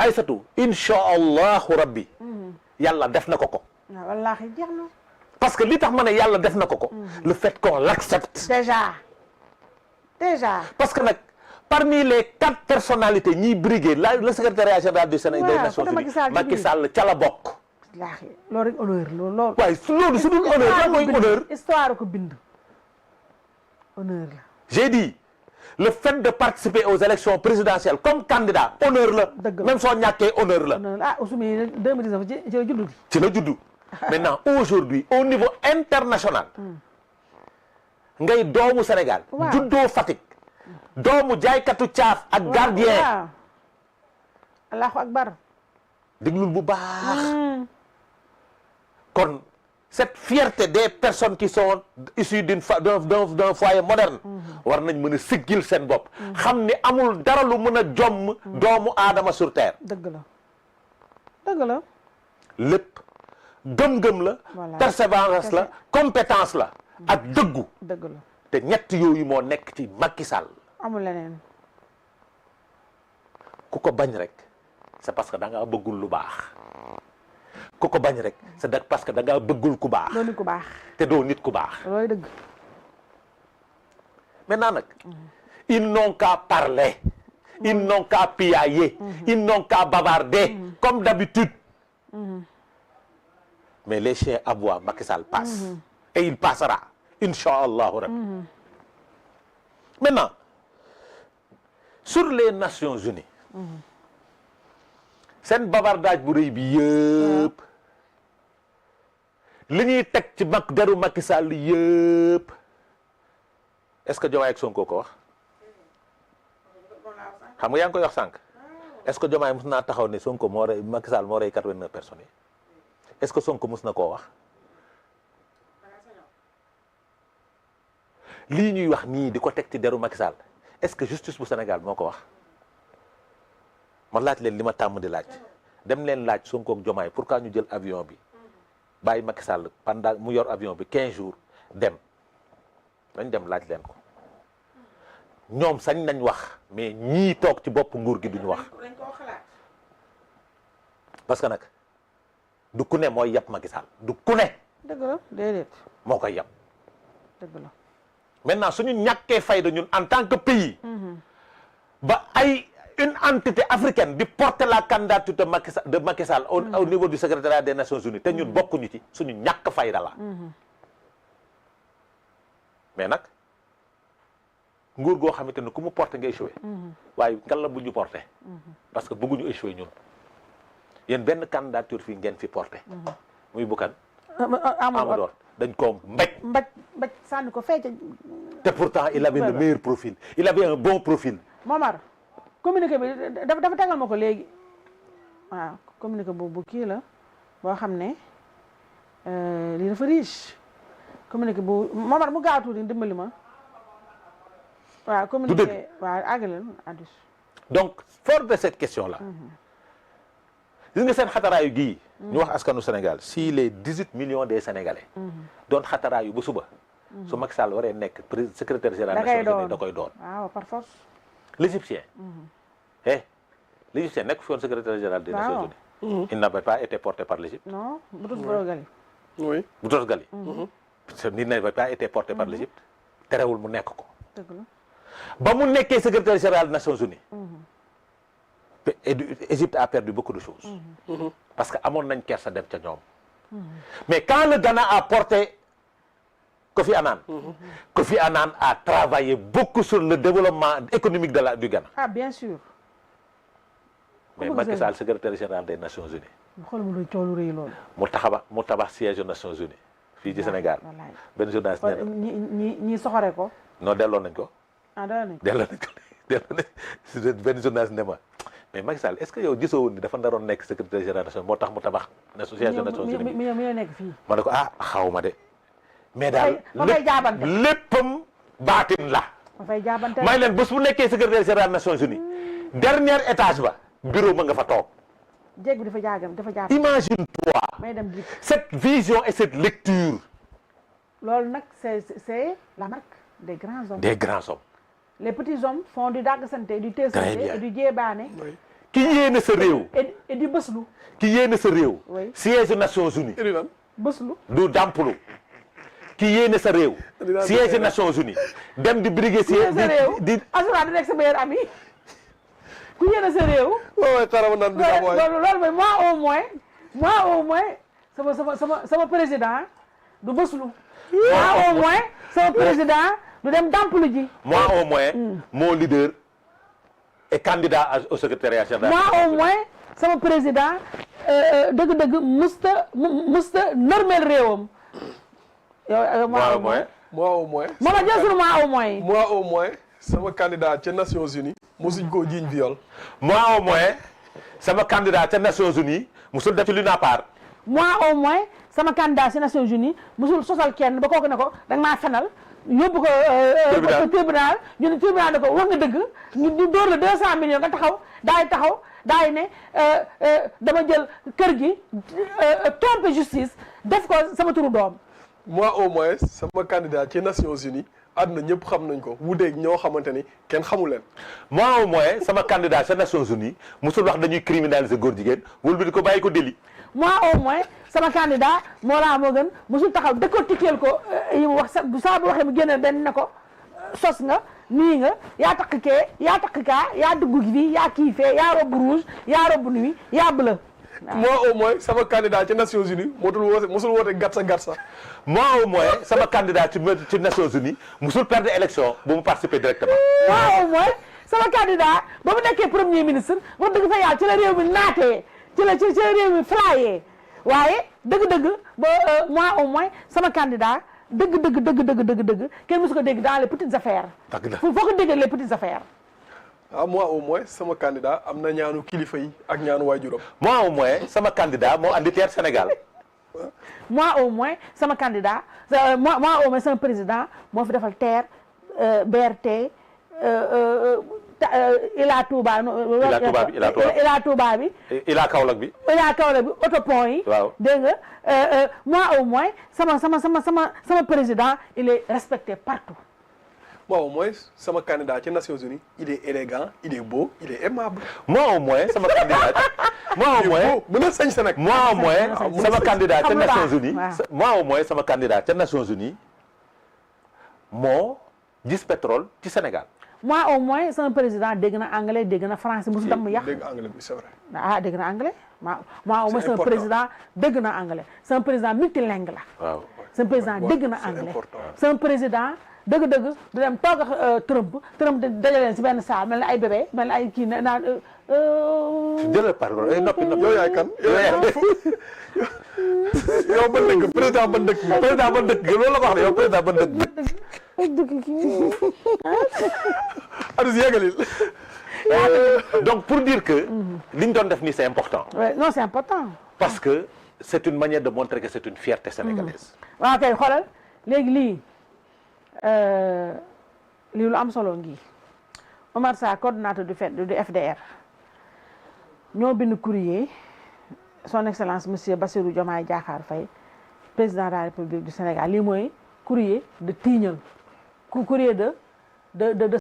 Aïssatou incha allahu rabbi yàlla def na ko ko. waaw wallaahi jeex na. parce que li tax ma ne yàlla def na ko ko. le fait qu'on l'accepte. déjà. parce que nag parmi les 4 personnalités ñiy briguer le secrétariat général du Sénégal des Nations Unies Macky Sall ca la bokk. wallaahi loolu rek honneur loolu. waaye loolu su dul honneur lan mooy honneur. histoire ko bind. honneur la. j'ai dit le fait de participer aux élections présidentielles comme candidat honneur la. dëgg la même soo ñàkkee honneur la. ah Ousseynou 2019 ci la juddu. ci la juddu. maintenant aujourd'hui au niveau international. ngay doomu Sénégal. waaw juddoo Fatick. doomu jaaykatu caaf ak gardien. waaw allahu akbar. déglul bu baax. kon cette fierté des personnes qui sont issues d'un foyer moderne. war nañ mën a siggil seen bopp. xam ni amul dara lu mën a jomm doomu aadama sur terre. dëgg la. lépp gëm-gëm la. persévérance la compétence la. ak dëggu. dëgg la te ñett yooyu moo nekk ci Macky Sall. amul leneen. ku ko bañ rek c'est parce que da ngaa bëggul lu baax. ku ko bañ rek c'est parce que da ngaa bëggul ku baax. doo nit ku baax. te doo nit ku baax. loolu dëgg. maintenant nag. ils n'ont qu'à parler. ils n'ont qu'à piailler. ils n'ont qu'à bavarder. comme d'habitude. mais les chiens aboient, Macky Sall passe. Et il passera. Inch'Allah. Maintenant, sur les Nations Unies, seen bavardage bu rëy bi yëpp li ñuy teg ci deru Macky Sall yëpp est-ce que Diomaye ak Sonko ko wax xam nga yaa ngi koy wax sànq est-ce que Diomaye mos naa taxaw ne Sonko moo rey Macky Sall moo rey 89 personnes yi est-ce que Sonko mos na koo wax lii ñuy wax nii di ko teg ci deru Macky Sall est-ce que justice bu Sénégal moo ko wax ma laaj leen li ma tàmm di laaj dem leen laaj Sonko ak Diomaye pourquoi ñu jël avion bi bàyyi Macky Sall pendant mu yor avion bi 15 jours dem dañ dem laaj leen ko ñoom sañ nañ wax mais ñii toog ci bopp nguur gi duñu wax parce que nag du ku ne mooy yab Macky Sall du ku ne. dëgg la déedéet. moo koy yab. dëgg la. maintenant suñu ñàkkee fayda ñun en tant que pays. ba ay une entité africaine di porter la candidature de Macky Sall au niveau du secrétariat des Nations Unies te ñun bokkuñu ci suñu ñàkk fayda la. mais nag nguur goo xamante ne ku mu porter nga échoué. waaye ngal la bu ñu porter. parce que bëgguñu échoué ñun. yéen benn candidature fii ngeen fi porté. muy Bougane. Amadou dañ ko mbéj sànni ko fecc. te pourtant il avait le meilleur profil il avait un bon profil. Momar communiqué bi dafa tegal ma ko léegi waaw communiqué bu kii la boo xam ne lii dafa riche communiqué bu Momar mu gaaw tuuti dimbali ma waaw. communiqué waaw àggale addus. donc fort de cette question là. gis nga seen xataraayu gii. ñu wax askanu Sénégal si les 18 millions des Sénégalais. doon xataraayu ba suba. su Macky Sall waree nekk secrétaire général Nations Unies da koy doon. waaw par force. l'Égyptien. l'Égyptien nekk fi woon secrétaire général des Nations Unies. il n'avait pas été porté par l'Égypte. non Boutros Ghali. oui Boutros Ghali. il n'avait pas été porté par l'Égypte. terewul mu nekk ko. dëgg la. ba mu nekkee secrétaire général des Nations Unies. Égypte a perdu beaucoup de choses. parce que amoon nañ kersa dem ca ñoom. mais quand le Ghana a porté Kofi Annan. Kofi Annan a travaillé beaucoup sur le développement économique du Ghana. ah bien sûr. mais Macky Sall secrétaire général des Nations Unies. xool mu coow lu rëy loolu. mu tabax siège aux Nations Unies fii ci Sénégal. benn journaliste nee na ñi soxore ko. non delloo nañ ko. ah delloo nañ ko benn journaliste ne ma. mais Macky Sall est-ce que yow gisoo woon ni dafa naroon nekk secrétaire général nation moo tax mu tabax association Nations Unies mi nekk fii. ma ne ko xaw ma de. mais daal jaabante léppam baatin la. ma fay jaabante may leen bés bu nekkee secrétaire général Nations Unies dernier étage ba bureau ma nga fa toog. jéeg bi dafa jaabante. imagine-toi. may dem cette vision et cette lecture. loolu nag c'est la marque des grands hommes. des grands hommes. les petits hommes font du dàggsante du teesante et du jéebaane. ki yéene sa réew. et di bëslu. ki yéene sa réew. oui siège Nations Unies. bëslu. du dàmpalu. ki yéene sa réew. siège Nations Unies. dem di briguer siège di asura di nekk sa meilleur ami. ku yéene sa réew. waaw xaaral ma naan bi sax waaye loolu mooy moi au moins sama président du bëslu. moi au moins sama président du dem dàmpalu ji. moi au moins. mon leader est candidat au secrétariat général. moi au moins sama président dëgg-dëgg musta normel réewam. moi au moins. moi au moins. Mama jël moi au moins. moi au moins sama candidat ca Nations Unies mosuñ koo jiiñ viol. moi au moins sama candidat ca Nations Unies musul def ci Lunapar. moi au moins sama candidat ci Nations Unies musul sosal kenn ba kooku ne ko da nga maa fenal yóbbu ko tribunal ñu ne tribunal ne ko wax nga dëgg ñu dóor la 200 millions nga taxaw daay ne dama jël kër gi tromper justice def ko sama turu doom. moi au moins sama candidat ci Nations Unies àdduna ñëpp xam nañ ko wuuteeg ñoo xamante ni kenn xamu leen. moi au moins sama candidat ca Nations Unies musul wax dañuy criminaliser góor jigéen wul bi di ko bàyyi ko délit. moi au moins sama candidat moo gën musul taxaw décortiquer ko yi mu wax saa bu waxee mu génne benn ne ko sos nga nii nga yaa takk kee yaa takk kaa yaa dugg fii yaa kii fee yaa robe rouge yaa robe nuit yaa bleu. moi au moins sama candidat ci Nations Unies musul woote gatsa. moi au moins sama candidat ci Nations Unies musul perdre élection bu mu participer directement. moi au moins sama candidat ba mu nekkee premier ministre wax dëgg fa yàlla ci la réew mi naatee ci la réew mi flayee waaye dëgg-dëgg ba moi au moins sama candidat dëgg kenn musu ko dégg dans les petites affaires. dëgg la foo ko dégg les petites affaires. ah moi au moins sama candidat am na ñaanu kilifa yi ak ñaanu waajuram. moi au moins sama candidat moo andi teer Sénégal. moi au moins sama candidat moi au moins sama président moo fi defal TER BRT Ila Touba. Ila Touba bi. Ila Kaolack bi. autopont yi. waaw dégg nga moi au moins sama président il est respecté partout. moi au moins sama candidat ci Nations Unies il est élégant il est beau il est aimable. moi au moins sama candidat. moi au moins mën na sañ sa nag. moi au moins sama candidat ca Nations Unies. moi au moins sama candidat ca Nations Unies moo gis pétrole ci Sénégal. moi au moins sama président dégg na anglais dégg na français musu damm yàq. dégg anglais bi c'est vrai. ah dégg na anglais moi au moins sama président dégg na anglais sama président multilingue la. waaw sama président dégg na anglais sama président. dëgg-dëgg du dem toog ak Trump dajale leen si benn saal mel na ay bébé mel na ay kii naan. jëlal parole noppi. yow yaay kan yow ban dëkk président ban dëkk loolu la ko wax yow président ban dëkk. Adus yeggalil. donc pour dire que. li ñu doon def nii c'est important. non c'est important. parce que c'est une manière de montrer que c'est une fierté sénégalaise. waaw kay xoolal léegi lii lu am solo ngi Omar Sarr coordonnateur du FDR ñoo bind courrier son excellence monsieur Bassirou Diomaye Diakhar Faye président de la République du Sénégal lii mooy courrier de tiiñal courrier de